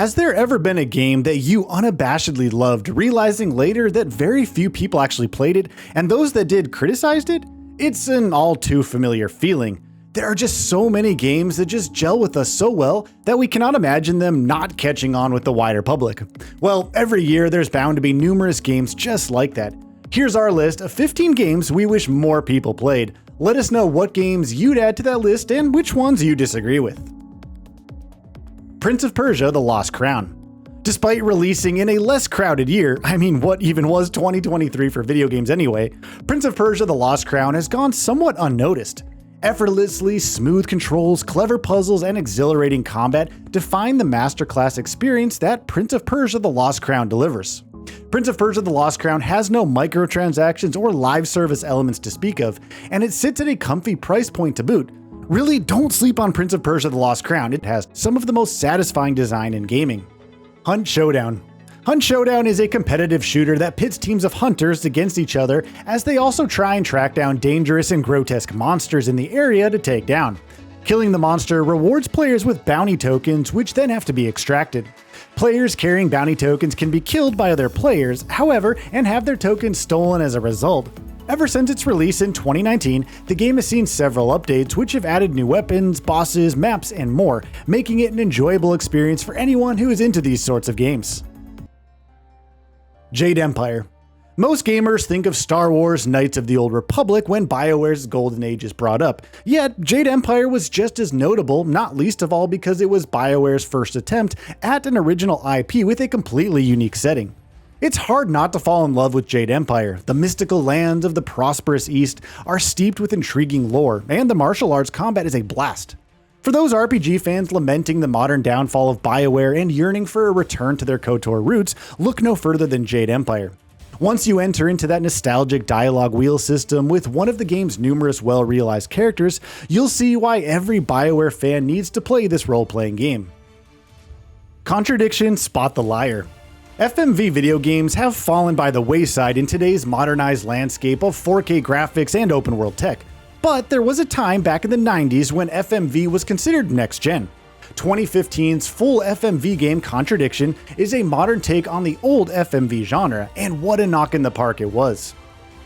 Has there ever been a game that you unabashedly loved, realizing later that very few people actually played it, and those that did criticized it? It's an all too familiar feeling. There are just so many games that just gel with us so well that we cannot imagine them not catching on with the wider public. Well, every year there's bound to be numerous games just like that. Here's our list of 15 games we wish more people played. Let us know what games you'd add to that list and which ones you disagree with. Prince of Persia: The Lost Crown. Despite releasing in a less crowded year, what even was 2023 for video games anyway, Prince of Persia: The Lost Crown has gone somewhat unnoticed. Effortlessly smooth controls, clever puzzles, and exhilarating combat define the masterclass experience that Prince of Persia: The Lost Crown delivers. Prince of Persia: The Lost Crown has no microtransactions or live service elements to speak of, and it sits at a comfy price point to boot. Really, don't sleep on Prince of Persia: The Lost Crown. It has some of the most satisfying design in gaming. Hunt Showdown. Hunt Showdown is a competitive shooter that pits teams of hunters against each other as they also try and track down dangerous and grotesque monsters in the area to take down. Killing the monster rewards players with bounty tokens, which then have to be extracted. Players carrying bounty tokens can be killed by other players, however, and have their tokens stolen as a result. Ever since its release in 2019, the game has seen several updates which have added new weapons, bosses, maps, and more, making it an enjoyable experience for anyone who is into these sorts of games. Jade Empire. Most gamers think of Star Wars: Knights of the Old Republic when BioWare's golden age is brought up, yet Jade Empire was just as notable, not least of all because it was BioWare's first attempt at an original IP with a completely unique setting. It's hard not to fall in love with Jade Empire. The mystical lands of the prosperous East are steeped with intriguing lore, and the martial arts combat is a blast. For those RPG fans lamenting the modern downfall of BioWare and yearning for a return to their KOTOR roots, look no further than Jade Empire. Once you enter into that nostalgic dialogue wheel system with one of the game's numerous well-realized characters, you'll see why every BioWare fan needs to play this role-playing game. Contradiction: Spot the Liar. FMV video games have fallen by the wayside in today's modernized landscape of 4K graphics and open-world tech, but there was a time back in the 90s when FMV was considered next-gen. 2015's full FMV game Contradiction is a modern take on the old FMV genre, and what a knock in the park it was.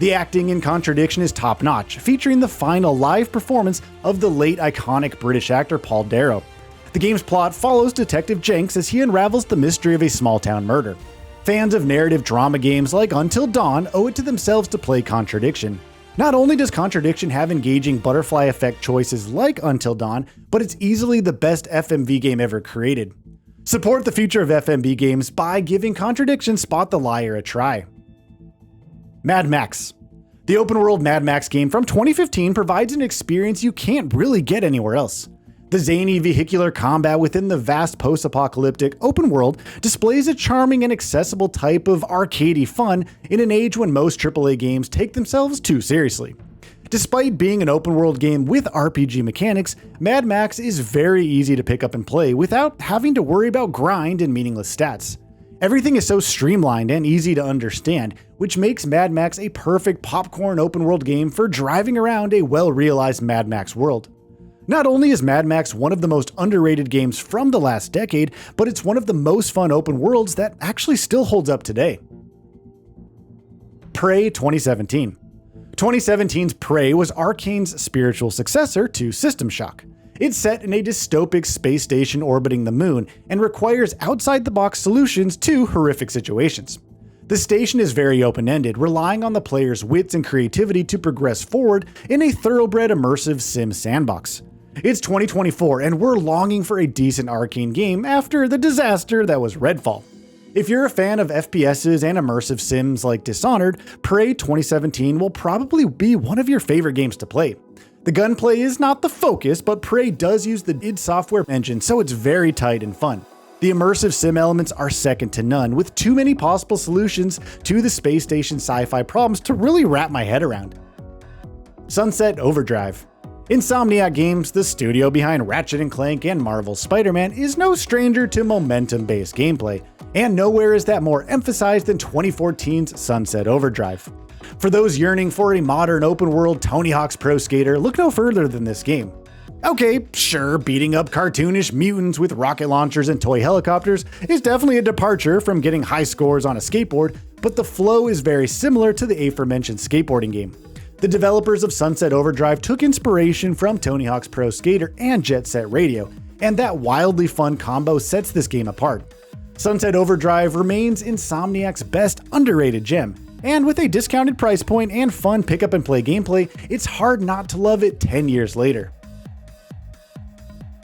The acting in Contradiction is top-notch, featuring the final live performance of the late iconic British actor Paul Darrow. The game's plot follows Detective Jenks as he unravels the mystery of a small-town murder. Fans of narrative drama games like Until Dawn owe it to themselves to play Contradiction. Not only does Contradiction have engaging butterfly effect choices like Until Dawn, but it's easily the best FMV game ever created. Support the future of FMV games by giving Contradiction: Spot the Liar a try. Mad Max. The open-world Mad Max game from 2015 provides an experience you can't really get anywhere else. The zany vehicular combat within the vast post-apocalyptic open world displays a charming and accessible type of arcadey fun in an age when most AAA games take themselves too seriously. Despite being an open-world game with RPG mechanics, Mad Max is very easy to pick up and play without having to worry about grind and meaningless stats. Everything is so streamlined and easy to understand, which makes Mad Max a perfect popcorn open-world game for driving around a well-realized Mad Max world. Not only is Mad Max one of the most underrated games from the last decade, but it's one of the most fun open worlds that actually still holds up today. Prey 2017. 2017's Prey was Arcane's spiritual successor to System Shock. It's set in a dystopic space station orbiting the moon and requires outside-the-box solutions to horrific situations. The station is very open-ended, relying on the player's wits and creativity to progress forward in a thoroughbred immersive sim sandbox. It's 2024 and we're longing for a decent Arcane game after the disaster that was Redfall. If you're a fan of FPSs and immersive sims like Dishonored, Prey 2017 will probably be one of your favorite games to play. The gunplay is not the focus, but Prey does use the id Software engine, so it's very tight and fun. The immersive sim elements are second to none, with too many possible solutions to the space station sci-fi problems to really wrap my head around. Sunset Overdrive. Insomniac Games, the studio behind Ratchet & Clank and Marvel's Spider-Man, is no stranger to momentum-based gameplay, and nowhere is that more emphasized than 2014's Sunset Overdrive. For those yearning for a modern open-world Tony Hawk's Pro Skater, look no further than this game. Okay, sure, beating up cartoonish mutants with rocket launchers and toy helicopters is definitely a departure from getting high scores on a skateboard, but the flow is very similar to the aforementioned skateboarding game. The developers of Sunset Overdrive took inspiration from Tony Hawk's Pro Skater and Jet Set Radio, and that wildly fun combo sets this game apart. Sunset Overdrive remains Insomniac's best underrated gem, and with a discounted price point and fun pick-up-and-play gameplay, it's hard not to love it 10 years later.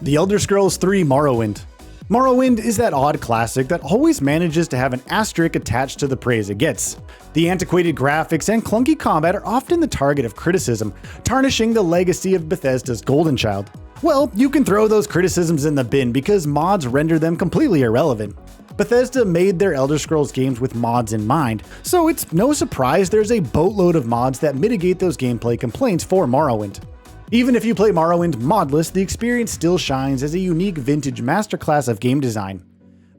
The Elder Scrolls III Morrowind. Morrowind is that odd classic that always manages to have an asterisk attached to the praise it gets. The antiquated graphics and clunky combat are often the target of criticism, tarnishing the legacy of Bethesda's Golden Child. Well, you can throw those criticisms in the bin because mods render them completely irrelevant. Bethesda made their Elder Scrolls games with mods in mind, so it's no surprise there's a boatload of mods that mitigate those gameplay complaints for Morrowind. Even if you play Morrowind modless, the experience still shines as a unique vintage masterclass of game design.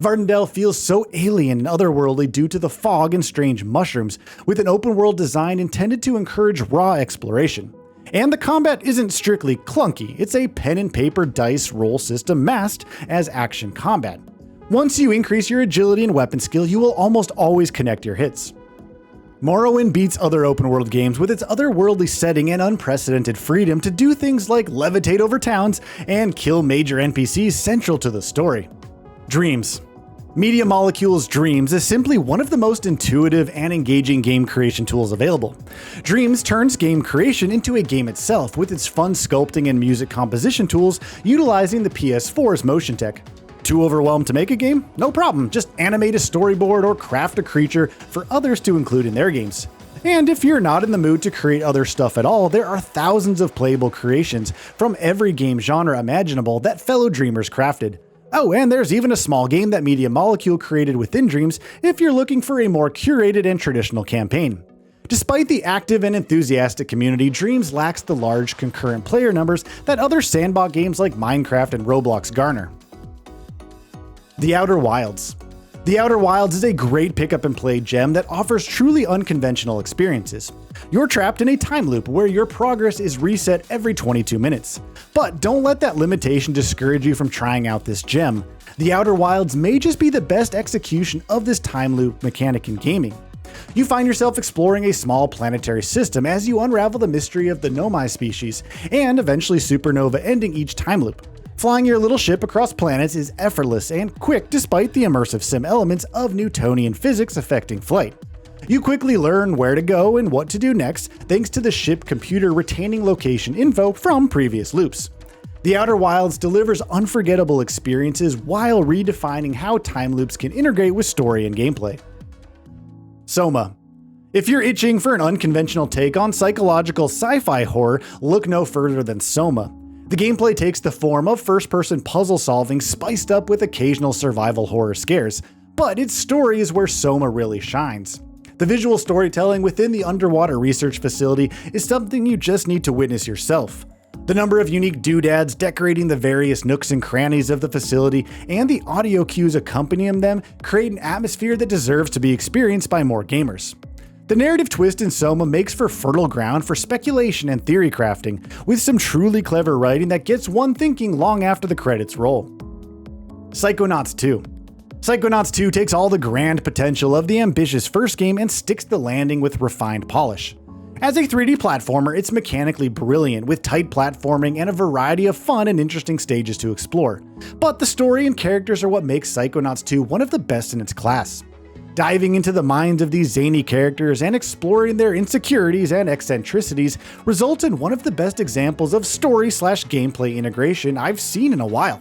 Vardendel feels so alien and otherworldly due to the fog and strange mushrooms, with an open-world design intended to encourage raw exploration. And the combat isn't strictly clunky, it's a pen and paper dice roll system masked as action combat. Once you increase your agility and weapon skill, you will almost always connect your hits. Morrowind beats other open-world games with its otherworldly setting and unprecedented freedom to do things like levitate over towns and kill major NPCs central to the story. Dreams. Media Molecule's Dreams is simply one of the most intuitive and engaging game creation tools available. Dreams turns game creation into a game itself with its fun sculpting and music composition tools utilizing the PS4's motion tech. Too overwhelmed to make a game? No problem, just animate a storyboard or craft a creature for others to include in their games. And if you're not in the mood to create other stuff at all, there are thousands of playable creations from every game genre imaginable that fellow dreamers crafted. Oh, and there's even a small game that Media Molecule created within Dreams if you're looking for a more curated and traditional campaign. Despite the active and enthusiastic community, Dreams lacks the large concurrent player numbers that other sandbox games like Minecraft and Roblox garner. The Outer Wilds. The Outer Wilds is a great pick-up-and-play gem that offers truly unconventional experiences. You're trapped in a time loop where your progress is reset every 22 minutes. But don't let that limitation discourage you from trying out this gem. The Outer Wilds may just be the best execution of this time loop mechanic in gaming. You find yourself exploring a small planetary system as you unravel the mystery of the Nomai species, and eventually supernova ending each time loop. Flying your little ship across planets is effortless and quick despite the immersive sim elements of Newtonian physics affecting flight. You quickly learn where to go and what to do next thanks to the ship computer retaining location info from previous loops. The Outer Wilds delivers unforgettable experiences while redefining how time loops can integrate with story and gameplay. Soma. If you're itching for an unconventional take on psychological sci-fi horror, look no further than Soma. The gameplay takes the form of first-person puzzle solving spiced up with occasional survival horror scares, but its story is where Soma really shines. The visual storytelling within the underwater research facility is something you just need to witness yourself. The number of unique doodads decorating the various nooks and crannies of the facility and the audio cues accompanying them create an atmosphere that deserves to be experienced by more gamers. The narrative twist in Soma makes for fertile ground for speculation and theory crafting, with some truly clever writing that gets one thinking long after the credits roll. Psychonauts II. Psychonauts 2 takes all the grand potential of the ambitious first game and sticks the landing with refined polish. As a 3D platformer, it's mechanically brilliant with tight platforming and a variety of fun and interesting stages to explore. But the story and characters are what makes Psychonauts 2 one of the best in its class. Diving into the minds of these zany characters and exploring their insecurities and eccentricities results in one of the best examples of story/gameplay integration I've seen in a while.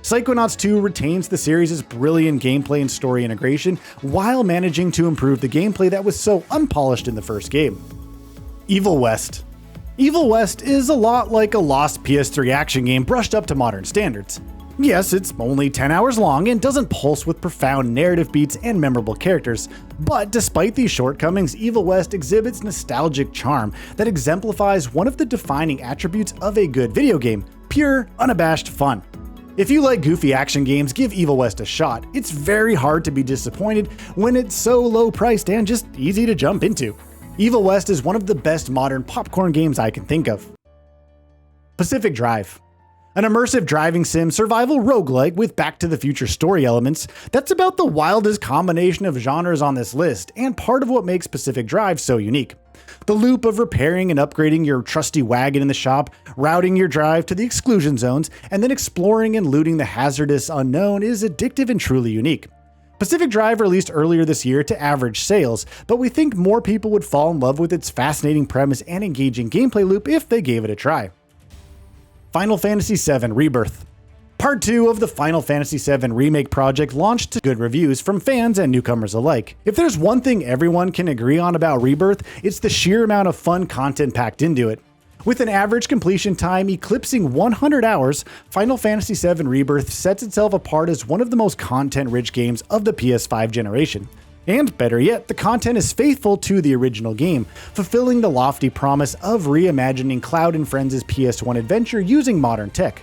Psychonauts 2 retains the series' brilliant gameplay and story integration while managing to improve the gameplay that was so unpolished in the first game. Evil West. Evil West is a lot like a lost PS3 action game brushed up to modern standards. Yes, it's only 10 hours long and doesn't pulse with profound narrative beats and memorable characters, but despite these shortcomings, Evil West exhibits nostalgic charm that exemplifies one of the defining attributes of a good video game: pure, unabashed fun. If you like goofy action games, give Evil West a shot. It's very hard to be disappointed when it's so low priced and just easy to jump into. Evil West is one of the best modern popcorn games I can think of. Pacific Drive. An immersive driving sim survival roguelike with Back to the Future story elements, that's about the wildest combination of genres on this list, and part of what makes Pacific Drive so unique. The loop of repairing and upgrading your trusty wagon in the shop, routing your drive to the exclusion zones, and then exploring and looting the hazardous unknown is addictive and truly unique. Pacific Drive released earlier this year to average sales, but we think more people would fall in love with its fascinating premise and engaging gameplay loop if they gave it a try. Final Fantasy VII Rebirth. Part 2 of the Final Fantasy VII Remake project launched to good reviews from fans and newcomers alike. If there's one thing everyone can agree on about Rebirth, it's the sheer amount of fun content packed into it. With an average completion time eclipsing 100 hours, Final Fantasy VII Rebirth sets itself apart as one of the most content-rich games of the PS5 generation. And better yet, the content is faithful to the original game, fulfilling the lofty promise of reimagining Cloud and Friends' PS1 adventure using modern tech.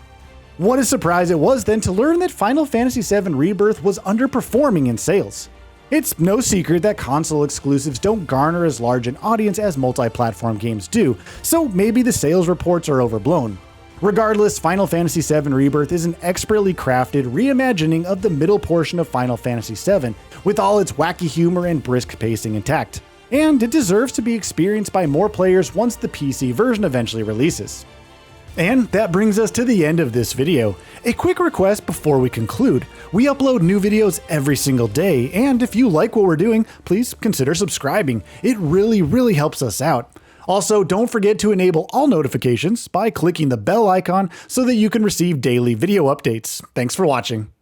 What a surprise it was then to learn that Final Fantasy VII Rebirth was underperforming in sales. It's no secret that console exclusives don't garner as large an audience as multi-platform games do, so maybe the sales reports are overblown. Regardless, Final Fantasy VII Rebirth is an expertly crafted reimagining of the middle portion of Final Fantasy VII, with all its wacky humor and brisk pacing intact. And it deserves to be experienced by more players once the PC version eventually releases. And that brings us to the end of this video. A quick request before we conclude. We upload new videos every single day, and if you like what we're doing, please consider subscribing. It really helps us out. Also, don't forget to enable all notifications by clicking the bell icon so that you can receive daily video updates. Thanks for watching.